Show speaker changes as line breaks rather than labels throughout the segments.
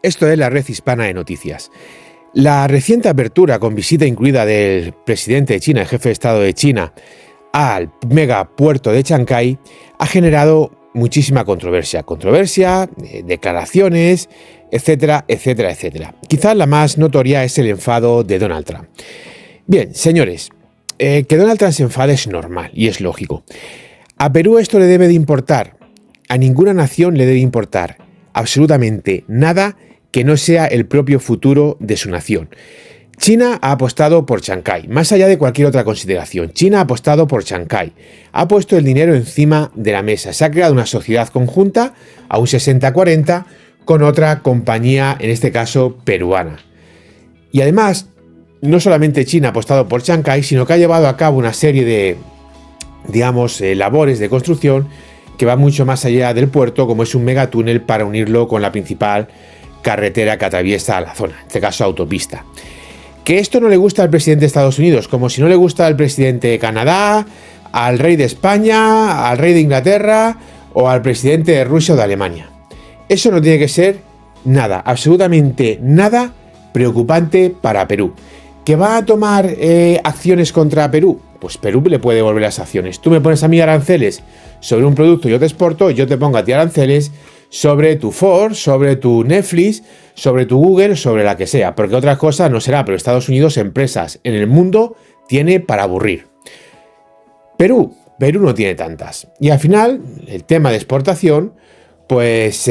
Esto es la Red Hispana de Noticias. La reciente apertura con visita incluida del presidente de China, el jefe de Estado de China, al megapuerto de Chancay ha generado muchísima controversia, declaraciones, etcétera, etcétera, etcétera. Quizás la más notoria es el enfado de Donald Trump. Bien, señores, que Donald Trump se enfade es normal y es lógico. A Perú esto le debe de importar, a ninguna nación le debe importar absolutamente nada que no sea el propio futuro de su nación. China ha apostado por Chancay, más allá de cualquier otra consideración. China ha apostado por Chancay, ha puesto el dinero encima de la mesa. Se ha creado una sociedad conjunta a un 60-40 con otra compañía, en este caso peruana. Y además, no solamente China ha apostado por Chancay, sino que ha llevado a cabo una serie de, labores de construcción que va mucho más allá del puerto, como es un megatúnel para unirlo con la principal carretera que atraviesa la zona, en este caso autopista. Que esto no le gusta al presidente de Estados Unidos, como si no le gusta al presidente de Canadá, al rey de España, al rey de Inglaterra o al presidente de Rusia o de Alemania. Eso no tiene que ser nada, absolutamente nada preocupante para Perú. ¿Que va a tomar acciones contra Perú? Pues Perú le puede devolver las acciones. Tú me pones a mí aranceles sobre un producto y yo te exporto, y yo te pongo a ti aranceles sobre tu Ford, sobre tu Netflix, sobre tu Google, sobre la que sea, porque otras cosas no será, pero Estados Unidos, empresas en el mundo, tiene para aburrir. Perú no tiene tantas. Y al final, el tema de exportación, pues,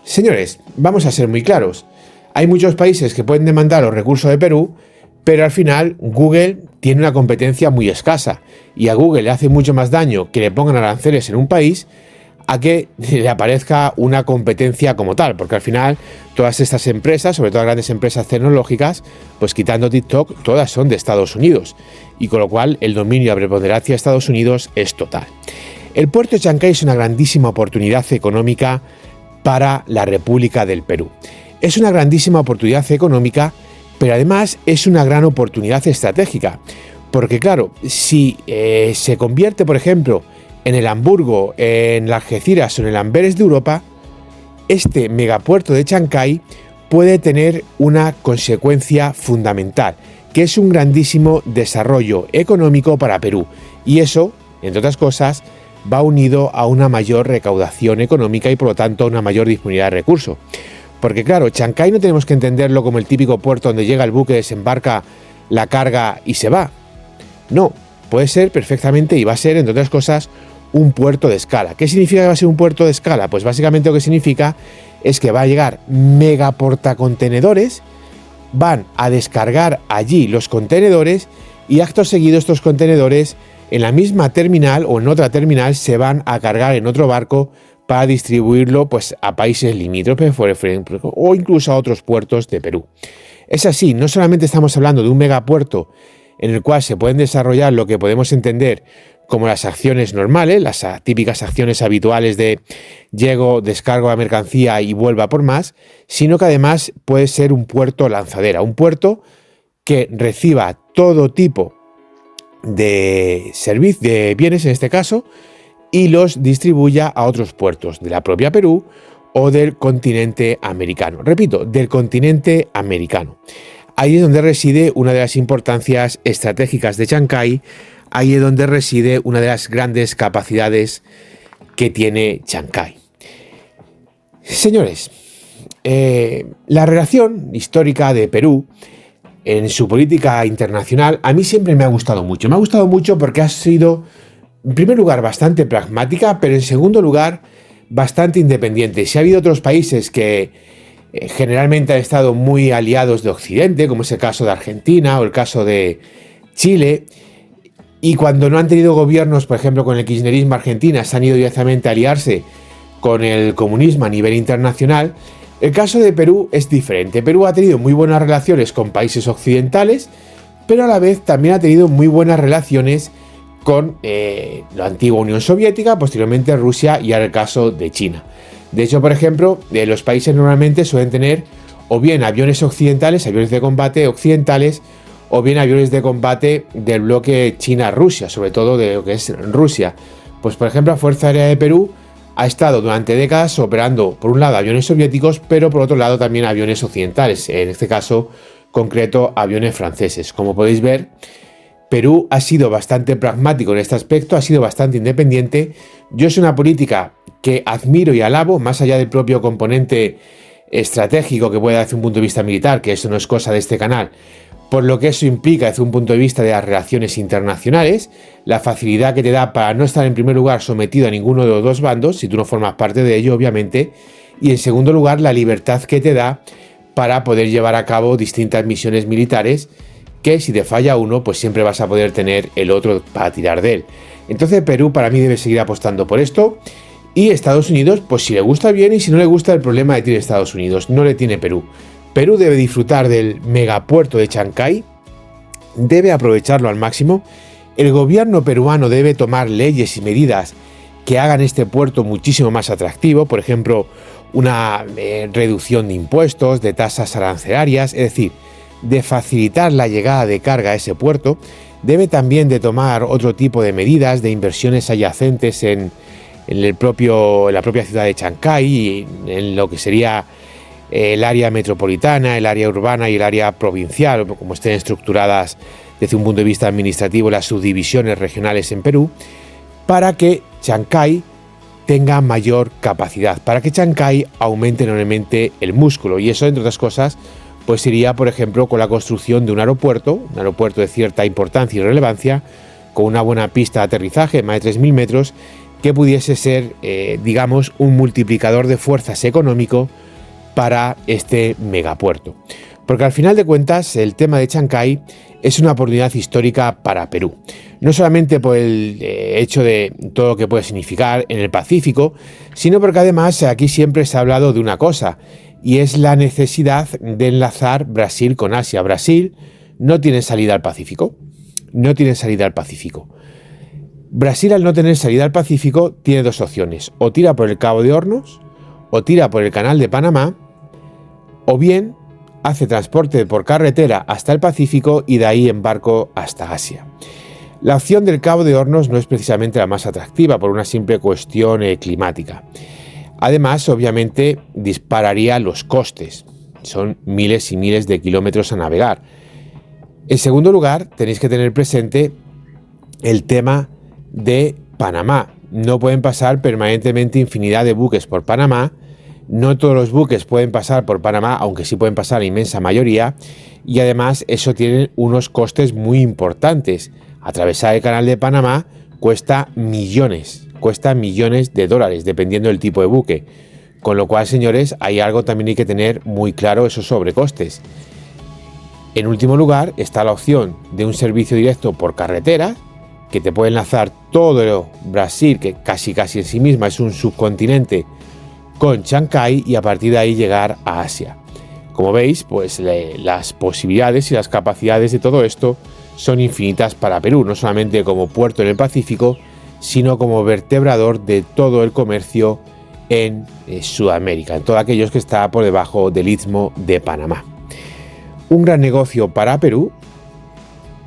señores, vamos a ser muy claros. Hay muchos países que pueden demandar los recursos de Perú, pero al final Google tiene una competencia muy escasa y a Google le hace mucho más daño que le pongan aranceles en un país a que le aparezca una competencia como tal, porque al final todas estas empresas, sobre todo grandes empresas tecnológicas, pues quitando TikTok, todas son de Estados Unidos, y con lo cual el dominio y la preponderancia de Estados Unidos es total. El puerto de Chancay es una grandísima oportunidad económica para la República del Perú. Es una grandísima oportunidad económica, pero además es una gran oportunidad estratégica, porque claro, si se convierte, por ejemplo, en el Hamburgo, en las Algeciras o en el Amberes de Europa, este megapuerto de Chancay puede tener una consecuencia fundamental, que es un grandísimo desarrollo económico para Perú. Y eso, entre otras cosas, va unido a una mayor recaudación económica y por lo tanto a una mayor disponibilidad de recursos. Porque claro, Chancay no tenemos que entenderlo como el típico puerto donde llega el buque, desembarca la carga y se va. No, puede ser perfectamente y va a ser, entre otras cosas, un puerto de escala. ¿Qué significa que va a ser un puerto de escala? Pues básicamente lo que significa es que va a llegar mega portacontenedores, van a descargar allí los contenedores y acto seguido estos contenedores en la misma terminal o en otra terminal se van a cargar en otro barco para distribuirlo pues, a países limítrofes o incluso a otros puertos de Perú. Es así, no solamente estamos hablando de un megapuerto en el cual se pueden desarrollar lo que podemos entender como las acciones normales, las típicas acciones habituales de llego, descargo la mercancía y vuelva por más, sino que además puede ser un puerto lanzadera, un puerto que reciba todo tipo de servicios, de bienes en este caso, y los distribuya a otros puertos de la propia Perú o del continente americano. Repito, del continente americano. Ahí es donde reside una de las importancias estratégicas de Chancay. Ahí es donde reside una de las grandes capacidades que tiene Chancay. Señores, la relación histórica de Perú en su política internacional a mí siempre me ha gustado mucho. Me ha gustado mucho porque ha sido, en primer lugar, bastante pragmática, pero en segundo lugar, bastante independiente. Si ha habido otros países que generalmente han estado muy aliados de Occidente, como es el caso de Argentina o el caso de Chile, y cuando no han tenido gobiernos, por ejemplo con el kirchnerismo argentino, se han ido directamente a aliarse con el comunismo a nivel internacional. El caso de Perú es diferente. Perú ha tenido muy buenas relaciones con países occidentales, pero a la vez también ha tenido muy buenas relaciones con la antigua Unión Soviética, posteriormente Rusia y ahora el caso de China. De hecho, por ejemplo, los países normalmente suelen tener o bien aviones occidentales, aviones de combate occidentales, o bien aviones de combate del bloque China-Rusia, sobre todo de lo que es Rusia. Pues por ejemplo, la Fuerza Aérea de Perú ha estado durante décadas operando, por un lado, aviones soviéticos, pero por otro lado también aviones occidentales, en este caso concreto aviones franceses. Como podéis ver, Perú ha sido bastante pragmático en este aspecto, ha sido bastante independiente. Yo es una política que admiro y alabo, más allá del propio componente estratégico que puede dar desde un punto de vista militar, que eso no es cosa de este canal, por lo que eso implica desde un punto de vista de las relaciones internacionales, la facilidad que te da para no estar en primer lugar sometido a ninguno de los dos bandos, si tú no formas parte de ello, obviamente, y en segundo lugar, la libertad que te da para poder llevar a cabo distintas misiones militares, que si te falla uno, pues siempre vas a poder tener el otro para tirar de él. Entonces Perú para mí debe seguir apostando por esto, y Estados Unidos, pues si le gusta bien, y si no le gusta, el problema le tiene Estados Unidos, no le tiene Perú. Perú debe disfrutar del megapuerto de Chancay, debe aprovecharlo al máximo. El gobierno peruano debe tomar leyes y medidas que hagan este puerto muchísimo más atractivo, por ejemplo, una reducción de impuestos, de tasas arancelarias, es decir, de facilitar la llegada de carga a ese puerto. Debe también de tomar otro tipo de medidas, de inversiones adyacentes en la propia ciudad de Chancay y en lo que sería el área metropolitana, el área urbana y el área provincial, como estén estructuradas desde un punto de vista administrativo las subdivisiones regionales en Perú, para que Chancay tenga mayor capacidad, para que Chancay aumente enormemente el músculo. Y eso, entre otras cosas, pues iría, por ejemplo, con la construcción de un aeropuerto de cierta importancia y relevancia, con una buena pista de aterrizaje, más de 3.000 metros, que pudiese ser, digamos, un multiplicador de fuerzas económico para este megapuerto. Porque al final de cuentas el tema de Chancay es una oportunidad histórica para Perú. No solamente por el hecho de todo lo que puede significar en el Pacífico, sino porque además aquí siempre se ha hablado de una cosa, y es la necesidad de enlazar Brasil con Asia. Brasil no tiene salida al Pacífico. No tiene salida al Pacífico. Brasil, al no tener salida al Pacífico, tiene dos opciones. O tira por el Cabo de Hornos, o tira por el Canal de Panamá, o bien hace transporte por carretera hasta el Pacífico y de ahí en barco hasta Asia. La opción del Cabo de Hornos no es precisamente la más atractiva por una simple cuestión climática. Además, obviamente, dispararía los costes. Son miles y miles de kilómetros a navegar. En segundo lugar, tenéis que tener presente el tema de Panamá. No pueden pasar permanentemente infinidad de buques por Panamá. No todos los buques pueden pasar por Panamá, aunque sí pueden pasar la inmensa mayoría, y además eso tiene unos costes muy importantes. Atravesar el canal de Panamá cuesta millones de dólares, dependiendo del tipo de buque. Con lo cual, señores, hay algo también hay que tener muy claro, esos sobrecostes. En último lugar, está la opción de un servicio directo por carretera, que te puede enlazar todo Brasil, que casi en sí misma es un subcontinente, con Chancay, y a partir de ahí llegar a Asia. Como veis, pues las posibilidades y las capacidades de todo esto son infinitas para Perú, no solamente como puerto en el Pacífico, sino como vertebrador de todo el comercio en Sudamérica, en todos aquellos que está por debajo del Istmo de Panamá. Un gran negocio para Perú,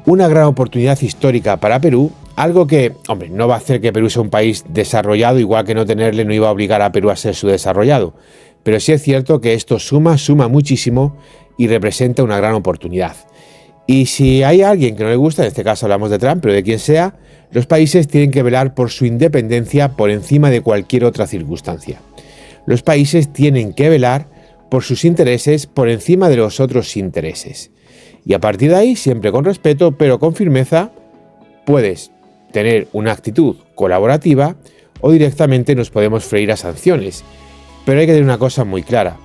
una gran oportunidad histórica para Perú, algo que, hombre, no va a hacer que Perú sea un país desarrollado, igual que no tenerle no iba a obligar a Perú a ser subdesarrollado, pero sí es cierto que esto suma muchísimo y representa una gran oportunidad. Y si hay alguien que no le gusta, en este caso hablamos de Trump, pero de quien sea, los países tienen que velar por su independencia por encima de cualquier otra circunstancia. Los países tienen que velar por sus intereses por encima de los otros intereses. Y a partir de ahí, siempre con respeto, pero con firmeza, puedes tener una actitud colaborativa o directamente nos podemos freír a sanciones. Pero hay que tener una cosa muy clara,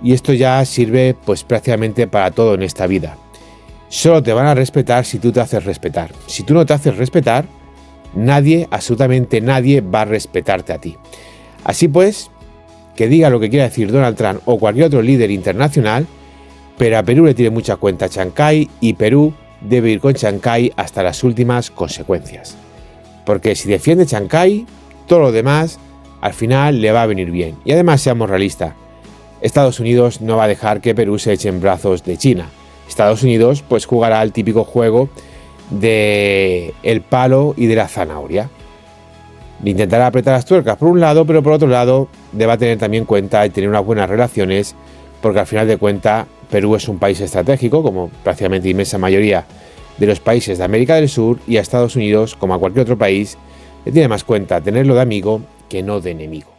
y esto ya sirve pues prácticamente para todo en esta vida. Solo te van a respetar si tú te haces respetar. Si tú no te haces respetar, nadie, absolutamente nadie, va a respetarte a ti. Así pues, que diga lo que quiera decir Donald Trump o cualquier otro líder internacional, pero a Perú le tiene mucha cuenta Chancay y Perú debe ir con Chancay hasta las últimas consecuencias. Porque si defiende Chancay, todo lo demás al final le va a venir bien. Y además, seamos realistas, Estados Unidos no va a dejar que Perú se eche en brazos de China. Estados Unidos pues jugará el típico juego de el palo y de la zanahoria. intentará apretar las tuercas por un lado, pero por otro lado debe tener también en cuenta y tener unas buenas relaciones, porque al final de cuentas Perú es un país estratégico, como prácticamente la inmensa mayoría de los países de América del Sur, y a Estados Unidos, como a cualquier otro país, le tiene más cuenta tenerlo de amigo que no de enemigo.